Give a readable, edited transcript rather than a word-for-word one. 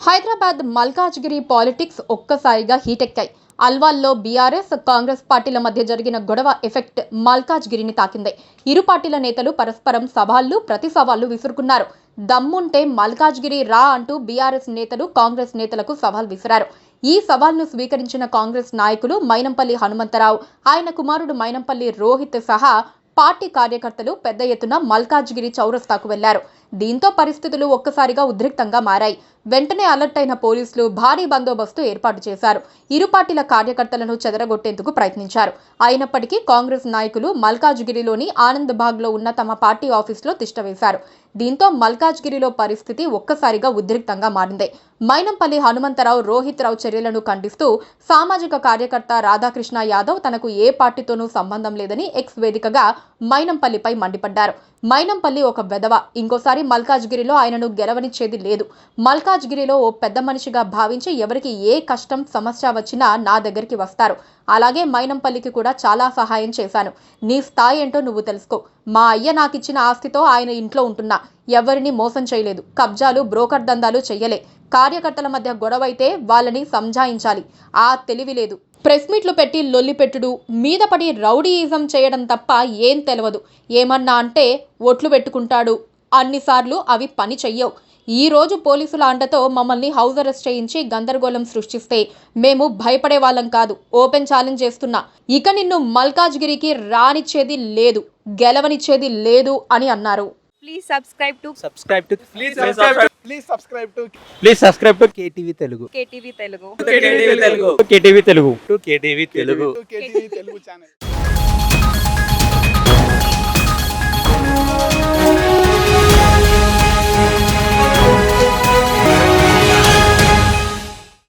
Hyderabad Malkajgiri politics ఒక్కసారిగా హీటెక్కాయి. అల్వాల్లో BRS, Congress పార్టీల మధ్య జరిగిన గొడవ ఎఫెక్ట్ మల్కాజ్గిరిని తాకింది. ఇరు పార్టీల నేతలు పరస్పరం సవాళ్లు, ప్రతి సవాళ్లు విసురుకున్నారు. దమ్ముంటే మల్కాజ్గిరి రా అంటూ బీఆర్ఎస్ నేతలు కాంగ్రెస్ నేతలకు సవాల్ విసిరారు. ఈ సవాల్ను స్వీకరించిన కాంగ్రెస్ నాయకులు మైనంపల్లి హనుమంతరావు, ఆయన కుమారుడు మైనంపల్లి రోహిత్ సహా పార్టీ కార్యకర్తలు పెద్ద ఎత్తున మల్కాజ్గిరి చౌరస్తాకు వెళ్లారు. దీంతో పరిస్థితులు ఒక్కసారిగా ఉద్రిక్తంగా మారాయి. వెంటనే అలర్ట్ అయిన పోలీసులు భారీ బందోబస్తు ఏర్పాటు చేశారు. ఇరు పార్టీల కార్యకర్తలను చెదరగొట్టేందుకు ప్రయత్నించారు. అయినప్పటికీ కాంగ్రెస్ నాయకులు మల్కాజ్గిరిలోని ఆనంద్ బాగ్లో ఉన్న తమ పార్టీ ఆఫీసులో తిష్టవేశారు. దీంతో మల్కాజ్గిరిలో పరిస్థితి ఒక్కసారిగా ఉద్రిక్తంగా మారింది. మైనంపల్లి హనుమంతరావు, రోహిత్ రావు చర్యలను ఖండిస్తూ సామాజిక కార్యకర్త రాధాకృష్ణ యాదవ్ తనకు ఏ పార్టీతోనూ సంబంధం లేదని ఎక్స్ వేదికగా మైనంపల్లిపై మండిపడ్డారు. మైనంపల్లి ఒక వెధవ, ఇంకోసారి మల్కాజ్గిరిలో ఆయనను గెలవనిచ్చేది లేదు. మల్కాజ్గిరిలో ఓ పెద్ద మనిషిగా భావించి ఎవరికి ఏ కష్టం సమస్య వచ్చినా నా దగ్గరికి వస్తారు. అలాగే మైనంపల్లికి కూడా చాలా సహాయం చేశాను. నీ స్థాయి ఏంటో నువ్వు తెలుసుకో. మా అయ్య నాకిచ్చిన ఆస్తితో ఆయన ఇంట్లో ఉంటున్నా. ఎవరిని మోసం చేయలేదు. కబ్జాలు, బ్రోకర్ దందాలు చెయ్యలే. కార్యకర్తల మధ్య గొడవైతే వాళ్ళని సంజాయించాలి. ఆ తెలివి లేదు. ప్రెస్ మీట్లు పెట్టి లొల్లి పెట్టుడు, మీద పడి రౌడీయిజం చేయడం తప్ప ఏం తెలియదు. ఏమన్నా అంటే ఒట్లు పెట్టుకుంటాడు. అన్నిసార్లు అవి పని చెయ్యవు. ఈ రోజు పోలీసుల అండతో మమ్మల్ని హౌస్ అరెస్ట్ చేయించి గందరగోళం సృష్టిస్తే మేము భయపడే వాళ్ళం కాదు. ఓపెన్ ఛాలెంజ్ చేస్తున్నా. ఇక నిన్ను మల్కాజ్గిరికి రానిచ్చేది లేదు, గెలవనిచ్చేది లేదు అని అన్నారు. Please subscribe to KTV Telugu. KTV Telugu. KTV Telugu. KTV Telugu channel.